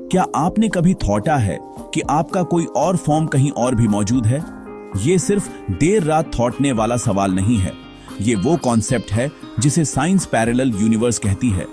क्या आपने कभी थॉटा है कि आपका कोई और फॉर्म कहीं और भी मौजूद है? ये सिर्फ देर रात थॉटने वाला सवाल नहीं है, ये वो कॉन्सेप्ट है जिसे साइंस पैरेलल यूनिवर्स कहती है।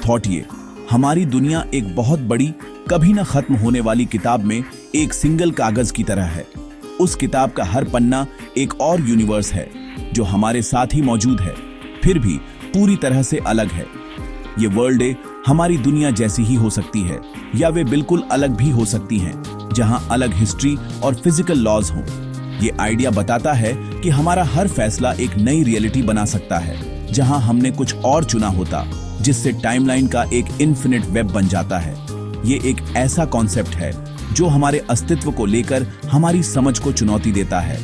थॉटिए, हमारी दुनिया एक बहुत बड़ी, कभी न खत्म होने वाली किताब में एक सिंगल कागज की तरह है। उस किताब का हर पन्ना एक और यूनिवर्स है जो हमारे साथ ही मौजूड है, फिर भी पूरी तरह से अलग है। ये वर्ल्ड हमारी दुनिया जैसी ही हो सकती है या वे बिल्कुल अलग भी हो सकती हैं, जहां अलग हिस्ट्री और फिजिकल लॉज हों। ये आइडिया बताता है कि हमारा हर फैसला एक नई रियलिटी बना सकता है, जहां हमने कुछ और चुना होता, जिससे टाइमलाइन का एक इन्फिनिट वेब बन जाता है। ये एक ऐसा कॉन्सेप्ट है जो हमारे अस्तित्व को लेकर हमारी समझ को चुनौती देता है।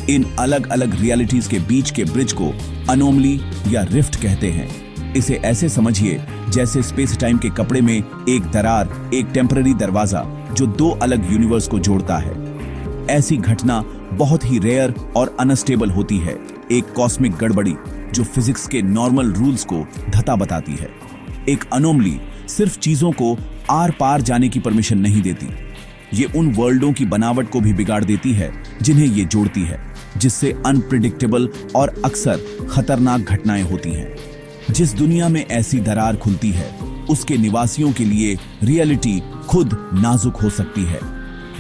इन अलग अलग रियलिटीज के बीच के ब्रिज को अनोमली या रिफ्ट कहते हैं। इसे ऐसे समझिए जैसे स्पेस टाइम के कपड़े में एक दरार, एक टेम्पररी दरवाजा जो दो अलग यूनिवर्स को जोड़ता है। ऐसी घटना बहुत ही रेयर और अनस्टेबल होती है, एक कॉस्मिक गड़बड़ी जो फिजिक्स के नॉर्मल रूल्स को धता बताती है। एक अनोमली सिर्फ चीजों को आर पार जाने की परमिशन नहीं देती, ये उन वर्ल्डों की बनावट को भी बिगाड़ देती है जिन्हें ये जोड़ती है, जिससे अनप्रिडिक्टेबल और अक्सर खतरनाक घटनाएं होती हैं। जिस दुनिया में ऐसी दरार खुलती है, उसके निवासियों के लिए रियलिटी खुद नाजुक हो सकती है।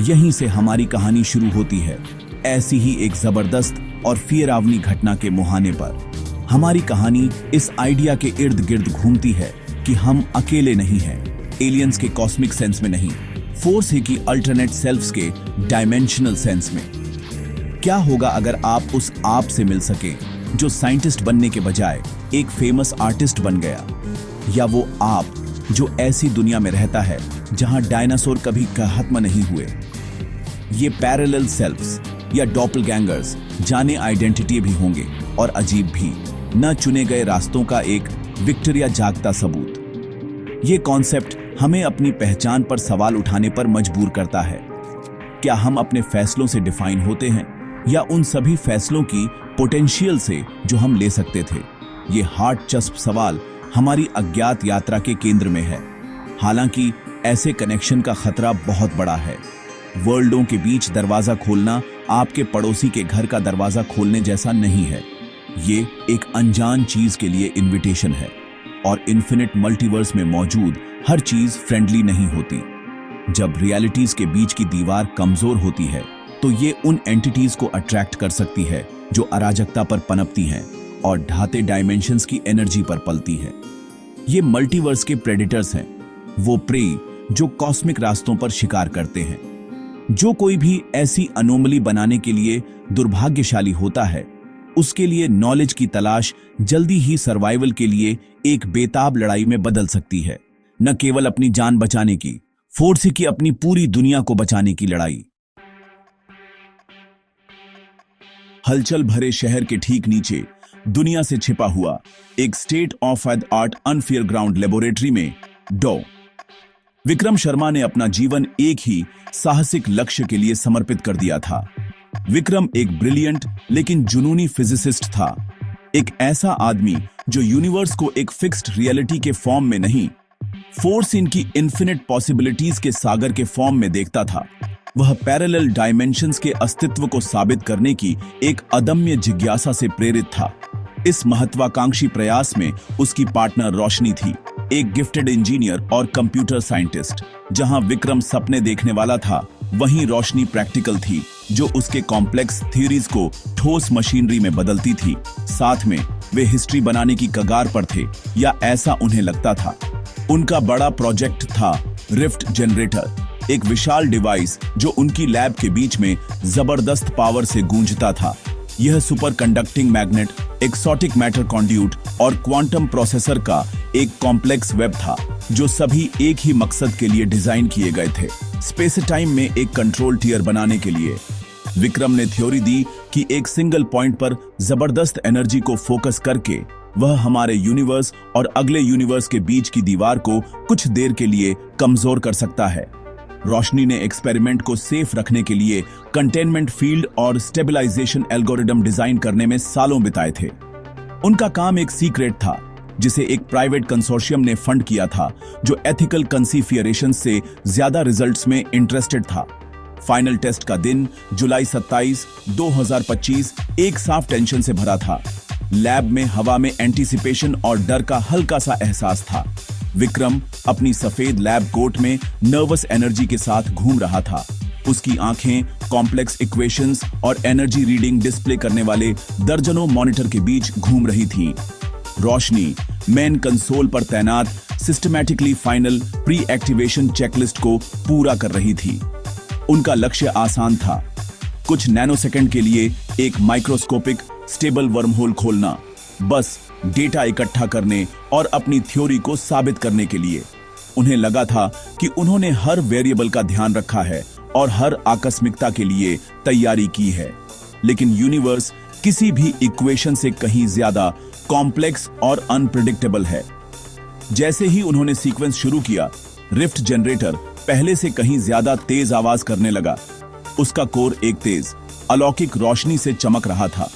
यहीं से हमारी कहानी शुरू होती है, ऐसी ही एक जबरदस्त और फियरावनी घटना के मुहाने पर। हमारी कहानी इस आइडिया के इर्द गिर्द घूमती है कि हम अकेले नहीं हैं, एलियंस के कॉस्मिक सेंस में नहीं, फोर्स है कि अल्टरनेट सेल्फ्स के डायमेंशनल सेंस में। क्या होगा अगर आप उस आप से मिल सके जो साइंटिस्ट बनने के बजाय एक फेमस आर्टिस्ट बन गया, या वो आप जो ऐसी दुनिया में रहता है जहां डायनासोर कभी खत्म नहीं हुए। ये पैरेलल सेल्फ्स या डॉपलगैंगर्स जाने आइडेंटिटी भी होंगे और अजीब भी, न चुने गए रास्तों का एक विक्टोरिया जागता सबूत। ये कॉन्सेप्ट हमें अपनी पहचान पर सवाल उठाने पर मजबूर करता है। क्या हम अपने फैसलों से डिफाइन होते हैं या उन सभी फैसलों की पोटेंशियल से जो हम ले सकते थे? ये हार्ट चस्प सवाल हमारी अज्ञात यात्रा के केंद्र में है। हालांकि ऐसे कनेक्शन का खतरा बहुत बड़ा है। वर्ल्डों के बीच दरवाजा खोलना आपके पड़ोसी के घर का दरवाजा खोलने जैसा नहीं है। ये एक अनजान चीज के लिए इनविटेशन है, और इन्फिनिट मल्टीवर्स में मौजूद हर चीज फ्रेंडली नहीं होती। जब रियलिटीज के बीच की दीवार कमजोर होती है, तो ये उन एंटिटीज को अट्रैक्ट कर सकती है जो अराजकता पर पनपती हैं और ढाते डायमेंशंस की एनर्जी पर पलती है। ये मल्टीवर्स के प्रेडेटर्स हैं, वो प्रे जो कॉस्मिक रास्तों पर शिकार करते हैं। जो कोई भी ऐसी अनोमली बनाने के लिए दुर्भाग्यशाली होता है, उसके लिए नॉलेज की तलाश जल्दी ही सर्वाइवल के लिए एक बेताब लड़ाई में बदल सकती है। न केवल अपनी जान बचाने की, फोर्स की अपनी पूरी दुनिया को बचाने की लड़ाई। हलचल भरे शहर के ठीक नीचे दुनिया से छिपा हुआ एक state of the art unfair ground laboratory में डॉ. विक्रम शर्मा ने अपना जीवन एक ही साहसिक लक्ष्य के लिए समर्पित कर दिया था। विक्रम एक ब्रिलियंट लेकिन जुनूनी फिजिसिस्ट था, एक ऐसा आदमी जो यूनिवर्स को एक फिक्स्ड रियलिटी के फॉर्म में नहीं, फोर्स इनकी इन्फिनिट पॉसिबिलिटीज के सागर के फॉर्म में देखता था। वह पैरेलल डायमेंशंस के अस्तित्व को साबित करने की एक अदम्य जिज्ञासा से प्रेरित था। इस महत्वाकांक्षी प्रयास में उसकी पार्टनर रोशनी थी, एक गिफ्टेड इंजीनियर और कंप्यूटर साइंटिस्ट। जहां विक्रम सपने देखने वाला था, वहीं रोशनी प्रैक्टिकल थी, जो उसके कॉम्प्लेक्स थ्योरीज को ठोस मशीनरी में बदलती थी। साथ में वे हिस्ट्री बनाने की कगार पर थे, या ऐसा उन्हें लगता था। उनका बड़ा प्रोजेक्ट था रिफ्ट जनरेटर, एक विशाल डिवाइस जो उनकी लैब के बीच में जबरदस्त पावर से गूंजता था। यह super conducting magnet, exotic matter conduit और क्वांटम प्रोसेसर का एक कॉम्प्लेक्स वेब था, जो सभी एक ही मकसद के लिए डिजाइन किए गए थे, स्पेस टाइम में एक कंट्रोल टियर बनाने के लिए। विक्रम ने थ्योरी दी कि एक सिंगल पॉइंट पर जबरदस्त एनर्जी को फोकस करके वह हमारे यूनिवर्स और अगले यूनिवर्स के बीच की दीवार को कुछ देर के लिए कमजोर कर सकता है। रोशनी ने एक्सपेरिमेंट को सेफ रखने के लिए कंटेनमेंट फील्ड और स्टेबलाइजेशन एल्गोरिदम डिजाइन करने में सालों बिताए थे। उनका काम एक सीक्रेट था, जिसे एक प्राइवेट कंसोर्शियम ने फंड किया था, जो एथिकल कंसीफियरेशन से ज्यादा रिजल्ट्स में इंटरेस्टेड था। फाइनल टेस्ट का दिन जुलाई 27, 2025 एक साफ टेंशन से भरा था। लैब में हवा में एंटीसिपेशन और डर का हल्का सा एहसास था। विक्रम अपनी सफेद लैब कोट में नर्वस एनर्जी के साथ घूम रहा था। उसकी आंखें कॉम्प्लेक्स इक्वेशंस और एनर्जी रीडिंग डिस्प्ले करने वाले दर्जनों मॉनिटर के बीच घूम रही थी। रोशनी मेन कंसोल पर तैनात systematically final pre activation checklist को पूरा कर रही थी। उनका लक्ष्य आसान था, कुछ नैनोसेकंड के लिए एक माइक्रोस्कोपिक स्टेबल वर्महोल खोलना, बस डेटा इकट्ठा करने और अपनी थ्योरी को साबित करने के लिए। उन्हें लगा था कि उन्होंने हर वेरिएबल का ध्यान रखा है और हर आकस्मिकता के लिए तैयारी की है, लेकिन यूनिवर्स किसी भी इक्वेशन से कहीं ज्यादा कॉम्प्लेक्स और अनप्रेडिक्टेबल है। जैसे ही उन्होंने सीक्वेंस शुरू किया, रिफ्ट जनरेटर पहले से कहीं ज्यादा तेज आवाज करने लगा। उसका कोर एक तेज अलौकिक रोशनी से चमक रहा था।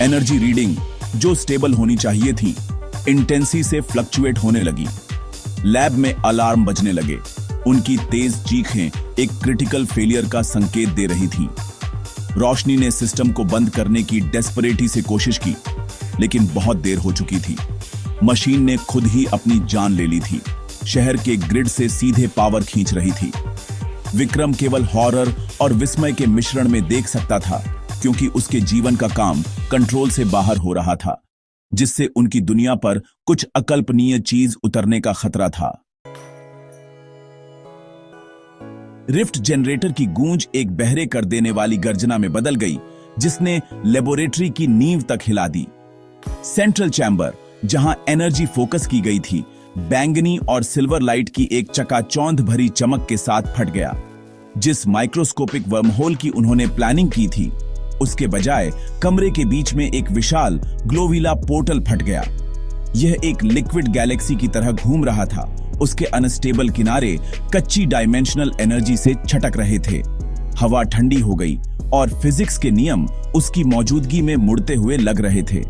एनर्जी रीडिंग जो स्टेबल होनी चाहिए थी, इंटेंसी से फ्लक्चुएट होने लगी। लैब में अलार्म बजने लगे। उनकी तेज चीखें एक क्रिटिकल फेलियर का संकेत दे रही थीं। रोशनी ने सिस्टम को बंद करने की डेस्परेटी से कोशिश की, लेकिन बहुत देर हो चुकी थी। मशीन ने खुद ही अपनी जान ले ली थी। शहर के ग्रिड से सीधे पावर खींच रही थी। विक्रम केवल हॉरर और विस्मय के मिश्रण में देख सकता था, क्योंकि उसके जीवन का काम कंट्रोल से बाहर हो रहा था, जिससे उनकी दुनिया पर कुछ अकल्पनीय चीज उतरने का खतरा था। रिफ्ट जनरेटर की गूंज एक बहरे कर देने वाली गर्जना में बदल गई, जिसने लेबोरेटरी की नींव तक हिला दी। सेंट्रल चैम्बर, जहां एनर्जी फोकस की गई थी, बैंगनी और सिल्वर लाइट की एक चकाचौंध भरी चमक के साथ फट गया। जिस माइक्रोस्कोपिक वर्महोल की उन्होंने प्लानिंग की थी, उसके बजाय कमरे के बीच में एक विशाल ग्लोविला पोर्टल फट गया। यह एक लिक्विड गैलेक्सी की तरह घूम रहा था। उसके अनस्टेबल किनारे कच्ची डायमेंशनल एनर्जी से छटक रहे थे। हवा ठंडी हो गई और फिजिक्स के नियम उसकी मौजूदगी में मुड़ते हुए लग रहे थे।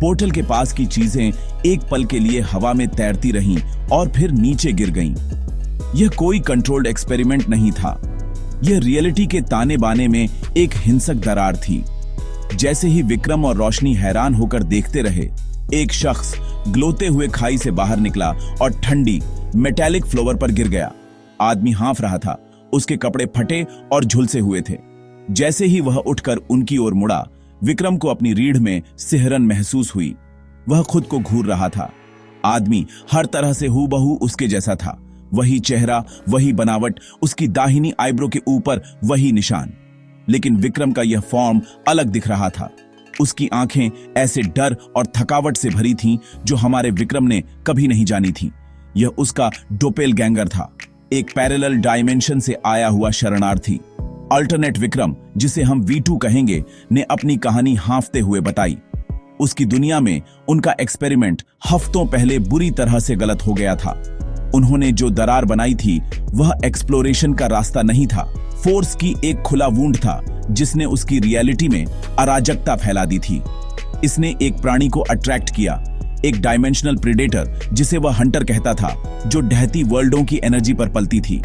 पोर्टल के पास की चीजें एक पल के लिए हवा में तैरती रहीं और फिर नीचे गिर गईं। यह कोई कंट्रोल्ड एक्सपेरिमेंट नहीं था। यह रियलिटी के ताने बाने में एक हिंसक दरार थी। जैसे ही विक्रम और रोशनी हैरान होकर देखते रहे, एक शख्स ग्लोते हुए खाई से बाहर निकला और ठंडी मेटालिक फ्लोर पर गिर गया। आदमी हाँफ रहा था। उसके कपड़े फटे और झुलसे हुए थे। जैसे ही वह उठकर उनकी ओर मुड़ा, विक्रम को अपनी रीढ़ में सिहरन महसूस हुई। वह खुद को घूर रहा था। आदमी हर तरह से हूबहू उसके जैसा था। वही चेहरा, वही बनावट, उसकी दाहिनी आईब्रो के ऊपर वही निशान। लेकिन विक्रम का यह फॉर्म अलग दिख रहा था। उसकी आंखें ऐसे डर और थकावट से भरी थीं जो हमारे विक्रम ने कभी नहीं जानी थी। यह उसका डोपेलगैंगर था, एक पैरेलल डायमेंशन से आया हुआ शरणार्थी। अल्टरनेट विक्रम, जिसे हम V2 कहेंगे, ने अपनी कहानी हाँफते हुए बताई। उसकी दुनिया में उनका एक्सपेरिमेंट हफ्तों पहले बुरी तरह से गलत हो गया था। उन्होंने जो दरार बनाई थी, वह एक्सप्लोरेशन का रास्ता नहीं था, फोर्स की एक खुला वूंड था, जिसने उसकी रियलिटी में अराजकता फैला दी थी। इसने एक प्राणी को अट्रैक्ट किया, एक डायमेंशनल प्रेडेटर, जिसे वह हंटर कहता था, जो ढहती वर्ल्डों की एनर्जी पर पलती थी।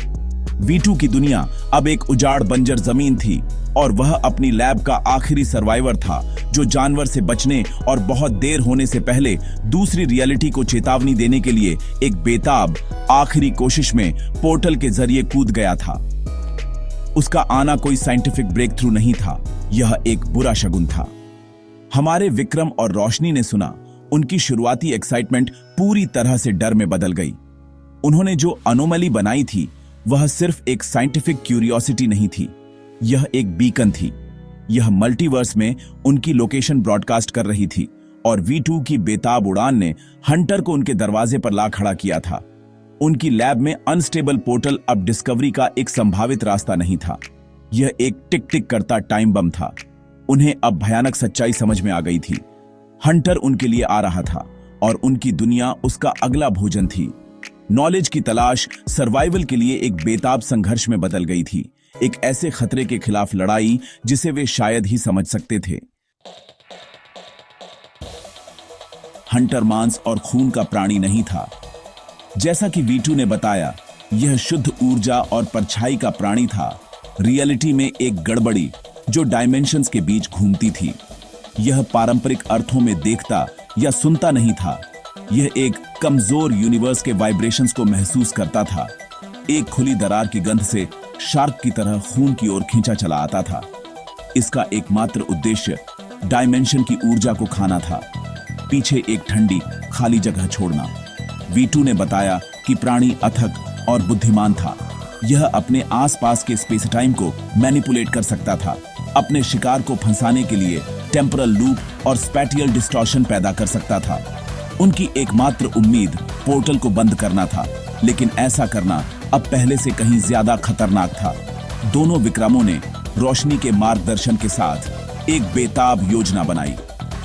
V2 की दुनिया अब एक उजाड़ बंजर जमीन थी और वह अपनी लैब का आखिरी सर्वाइवर था, जो जानवर से बचने और बहुत देर होने से पहले दूसरी रियलिटी को चेतावनी देने के लिए एक बेताब आखिरी कोशिश में पोर्टल के जरिए कूद गया था। उसका आना कोई साइंटिफिक ब्रेक थ्रू नहीं था, यह एक बुरा शगुन था। हमारे विक्रम और रोशनी ने सुना। उनकी शुरुआती एक्साइटमेंट पूरी तरह से डर में बदल गई। उन्होंने जो अनोमली बनाई थी, वह सिर्फ एक साइंटिफिक क्यूरियोसिटी नहीं थी, यह एक बीकन थी। यह मल्टीवर्स में उनकी लोकेशन ब्रॉडकास्ट कर रही थी और V2 की बेताब उड़ान ने हंटर को उनके दरवाजे पर ला खड़ा किया था। उनकी लैब में अनस्टेबल पोर्टल अब डिस्कवरी का एक संभावित रास्ता नहीं था, यह एक टिक टिक करता टाइम बम था। उन्हें अब भयानक सच्चाई समझ में आ गई थी। हंटर उनके लिए आ रहा था और उनकी दुनिया उसका अगला भोजन थी। नॉलेज की तलाश सर्वाइवल के लिए एक बेताब संघर्ष में बदल गई थी, एक ऐसे खतरे के खिलाफ लड़ाई जिसे वे शायद ही समझ सकते थे। हंटर मांस और खून का प्राणी नहीं था। जैसा कि वीटू ने बताया, यह शुद्ध ऊर्जा और परछाई का प्राणी था। रियलिटी में एक गड़बड़ी जो डायमेंशंस के बीच घूमती थी। यह पारंपरिक अर्थों में देखता या सुनता नहीं था। यह एक कमजोर यूनिवर्स के वाइब्रेशंस को महसूस करता था। एक खुली दरार की गंध से शार्क की तरह खून की ओर खींचा चला आता था। इसका एकमात्र उद्देश्य डायमेंशन की ऊर्जा को खाना था, पीछे एक ठंडी खाली जगह छोड़ना। वीटू ने बताया कि प्राणी अथक और बुद्धिमान था। यह अपने आसपास के स्पेस टाइम को मैनिपुलेट कर सकता था, अपने शिकार को फंसाने के लिए टेम्परल लूप और स्पैटियल डिस्टॉर्शन पैदा कर सकता था। उनकी एकमात्र उम्मीद पोर्टल को बंद करना था, लेकिन ऐसा करना अब पहले से कहीं ज्यादा खतरनाक था। दोनों विक्रमों ने रोशनी के मार्गदर्शन के साथ एक बेताब योजना बनाई।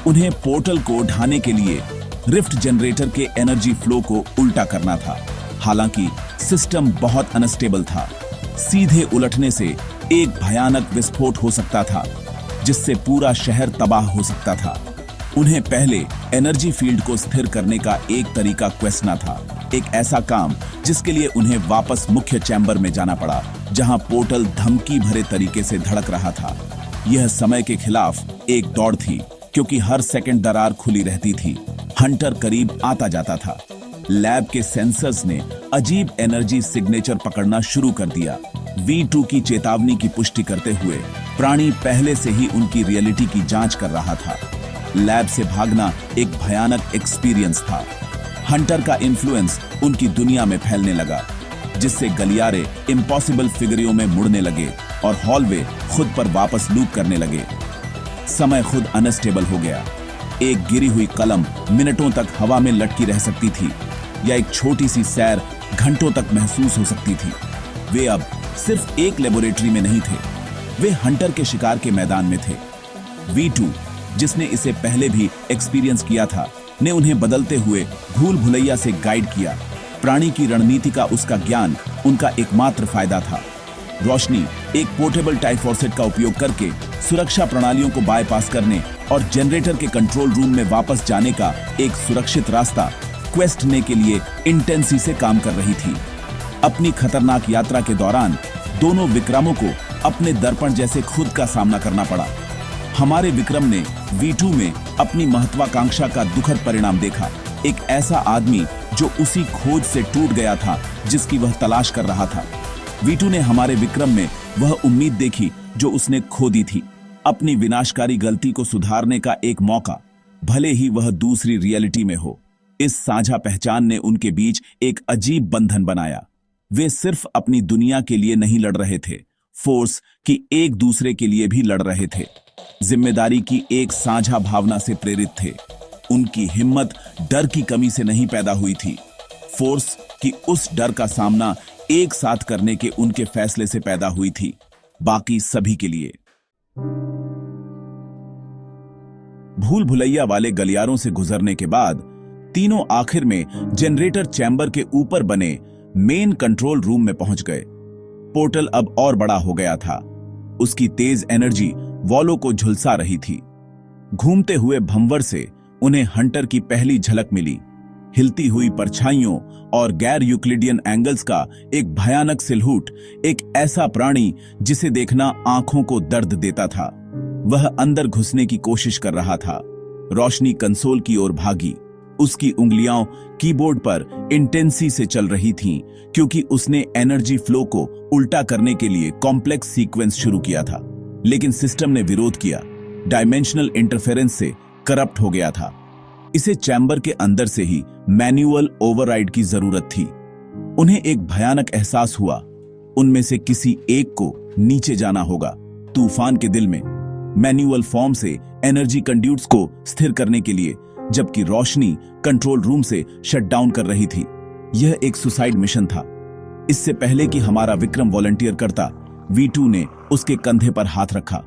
उन्हें पोर्टल को ढाने के लिए रिफ्ट जनरेटर के एनर्जी फ्लो को उल्टा करना था। हालांकि सिस्टम बहुत अनस्टेबल था। सीधे उलटने से एक भयानक विस्फोट हो सकता था, जिससे पूरा शहर तबाह हो सकता था। उन्हें पहले एनर्जी फील्ड को स्थिर करने का एक तरीका क्वेश्चना था, एक ऐसा काम जिसके लिए उन्हें वापस मुख्य चैम्बर में जाना पड़ा, जहां पोर्टल धमकी भरे तरीके से धड़क रहा था। यह समय के खिलाफ एक दौड़ थी, क्योंकि हर सेकंड दरार खुली रहती थी। हंटर करीब आता जाता था। लैब के सेंसर्स ने अजीब एनर्जी सिग्नेचर पकड़ना शुरू कर दिया। V2 की चेतावनी की पुष्टि करते हुए प्राणी पहले से ही उनकी रियलिटी की जांच कर रहा था। लैब से भागना एक भयानक एक्सपीरियंस था। हंटर का इन्फ्लुएंस उनकी दुनिया में फैलने लगा, जिससे गलियारे इम्पॉसिबल फिगरियों में मुड़ने लगे और हॉलवे खुद पर वापस लूप करने लगे। समय खुद अनस्टेबल हो गया। एक गिरी हुई कलम मिनटों तक हवा में लटकी रह सकती थी, या एक छोटी सी सैर घंटों तक महसूस हो सकती थी। वे अब सिर्फ एक लेबोरेटरी में नहीं थे, वे हंटर के शिकार के मैदान में थे। V2, जिसने इसे पहले भी एक्सपीरियंस किया था, ने उन्हें बदलते हुए भूल भुलैया से गाइड किया। प्राणी की रणनीति का उसका ज्ञान उनका एकमात्र फायदा था। रोशनी एक पोर्टेबल टाइफॉर्सेट का उपयोग करके सुरक्षा प्रणालियों को बायपास करने और जनरेटर के कंट्रोल रूम में वापस जाने का एक सुरक्षित रास्ता क्वेस्टने के लिए इंटेंसी से काम कर रही थी। अपनी खतरनाक यात्रा के दौरान दोनों विक्रमों को अपने दर्पण जैसे खुद का सामना करना पड़ा। हमारे विक्रम ने V2 में अपनी महत्वाकांक्षा का दुखद परिणाम देखा। एक ऐसा आदमी जो उसी खोज से टूट गया था जिसकी वह तलाश कर रहा था। V2 ने हमारे विक्रम में वह उम्मीद देखी जो उसने खो दी थी, अपनी विनाशकारी गलती को सुधारने का एक मौका, भले ही वह दूसरी रियलिटी में हो। इस साझा पहचान ने उनके बीच एक अजीब बंधन बनाया। वे सिर्फ अपनी दुनिया के लिए नहीं लड़ रहे थे, फोर्स की एक दूसरे के लिए भी लड़ रहे थे। जिम्मेदारी की एक साझा भावना से प्रेरित थे। उनकी हिम्मत डर की कमी से नहीं पैदा हुई थी, फोर्स की उस डर का सामना एक साथ करने के उनके फैसले से पैदा हुई थी, बाकी सभी के लिए। भूल भुलैया वाले गलियारों से गुजरने के बाद तीनों आखिर में जनरेटर चैम्बर के ऊपर बने मेन कंट्रोल रूम में पहुंच गए। पोर्टल अब और बड़ा हो गया था। उसकी तेज एनर्जी वॉलों को झुलसा रही थी। घूमते हुए भंवर से उन्हें हंटर की पहली झलक मिली। हिलती हुई परछाइयों और गैर यूक्लिडियन एंगल्स का एक भयानक सिलहूट, एक ऐसा प्राणी जिसे देखना आंखों को दर्द देता था। वह अंदर घुसने की कोशिश कर रहा था। रोशनी कंसोल की ओर भागी। उसकी उंगलियां कीबोर्ड पर इंटेंसी से चल रही थीं, क्योंकि उसने एनर्जी फ्लो को उल्टा करने के लिए कॉम्प्लेक्स सीक्वेंस शुरू किया था। लेकिन सिस्टम ने विरोध किया। डायमेंशनल इंटरफेरेंस से करप्ट हो गया था। इसे चैम्बर के अंदर से ही मैन्युअल ओवरराइड की जरूरत थी। उन्हें एक भयानक एहसास हुआ, उनमें से किसी एक को नीचे जाना होगा, तूफान के दिल में, मैन्युअल फॉर्म से एनर्जी कंड्यूट्स को स्थिर करने के लिए, जबकि रोशनी कंट्रोल रूम से शट डाउन कर रही थी। यह एक सुसाइड मिशन था। इससे पहले कि हमारा विक्रम वॉलंटियर करता, V2 ने उसके कंधे पर हाथ रखा।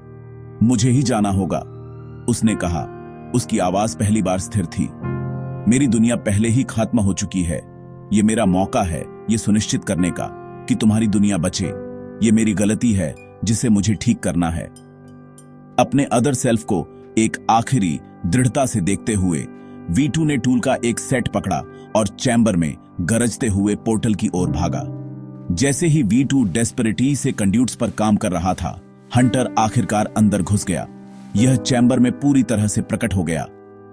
मुझे ही जाना होगा, उसने कहा। उसकी आवाज पहली बार स्थिर थी। मेरी दुनिया पहले ही खत्म हो चुकी है। यह मेरा मौका है यह सुनिश्चित करने का कि तुम्हारी दुनिया बचे। यह मेरी गलती है जिसे मुझे ठीक करना है। अपने अदर सेल्फ को एक आखिरी दृढ़ता से देखते हुए V2 ने टूल का एक सेट पकड़ा और चैम्बर में गरजते हुए पोर्टल की ओर भागा। जैसे ही V2 डेस्परेटी से कंड्यूट्स पर काम कर रहा था, हंटर आखिरकार अंदर घुस गया। यह चैम्बर में पूरी तरह से प्रकट हो गया।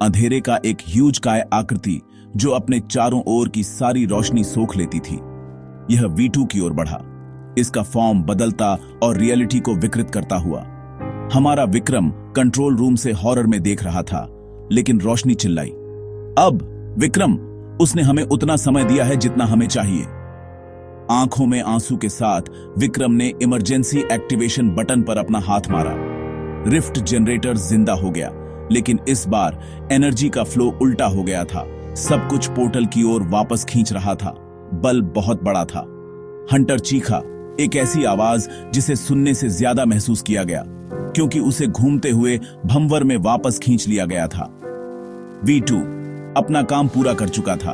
अंधेरे का एक ह्यूज काय आकृति जो अपने चारों ओर की सारी रोशनी सोख लेती थी। यह V2 की ओर बढ़ा, इसका फॉर्म बदलता और रियलिटी को विकृत करता हुआ। हमारा विक्रम कंट्रोल रूम से हॉरर में देख रहा था, लेकिन रोशनी चिल्लाई, अब विक्रम, उसने हमें उतना समय दिया है जितना हमें चाहिए। आंखों में आंसू के साथ विक्रम ने इमरजेंसी एक्टिवेशन बटन पर अपना हाथ मारा। रिफ्ट जनरेटर जिंदा हो गया, लेकिन इस बार एनर्जी का फ्लो उल्टा हो गया था। सब कुछ पोर्टल की ओर वापस खींच रहा था। बल्ब बहुत बड़ा था। हंटर चीखा, एक ऐसी आवाज जिसे सुनने से ज्यादा महसूस किया गया, क्योंकि उसे घूमते हुए भंवर में वापस खींच लिया गया था। V2 अपना काम पूरा कर चुका था।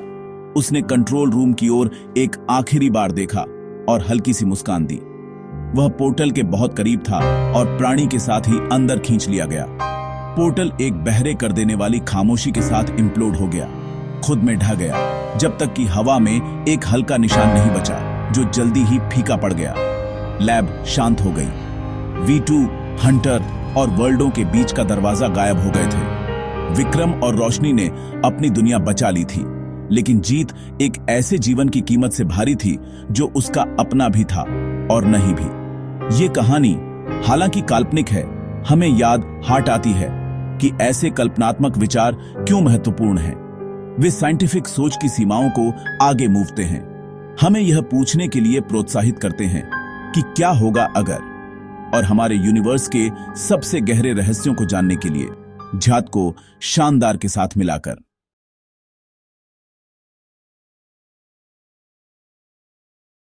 उसने कंट्रोल रूम की ओर एक आखिरी बार देखा और हल्की सी मुस्कान दी। वह पोर्टल के बहुत करीब था और प्राणी के साथ ही अंदर खींच लिया गया। पोर्टल एक बहरे कर देने वाली खामोशी के साथ इम्प्लोड हो गया, खुद में ढह गया, जब तक कि हवा में एक हल्का निशान नहीं बचा, जो जल्दी ही फीका पड़ गया। लैब शांत हो गई। V2, हंटर और वर्ल्डों के बीच का दरवाजा गायब हो गए थे। विक्रम और रोशनी ने अपनी दुनिया बचा ली थी, लेकिन जीत एक ऐसे जीवन की कीमत से भारी थी जो उसका अपना भी था और नहीं भी। ये कहानी हालांकि काल्पनिक है, हमें याद हाट आती है कि ऐसे कल्पनात्मक विचार क्यों महत्वपूर्ण हैं। वे साइंटिफिक सोच की सीमाओं को आगे मूवते हैं, हमें यह पूछने के लिए प्रोत्साहित करते हैं कि क्या होगा अगर, और हमारे यूनिवर्स के सबसे गहरे रहस्यों को जानने के लिए झात को शानदार के साथ मिलाकर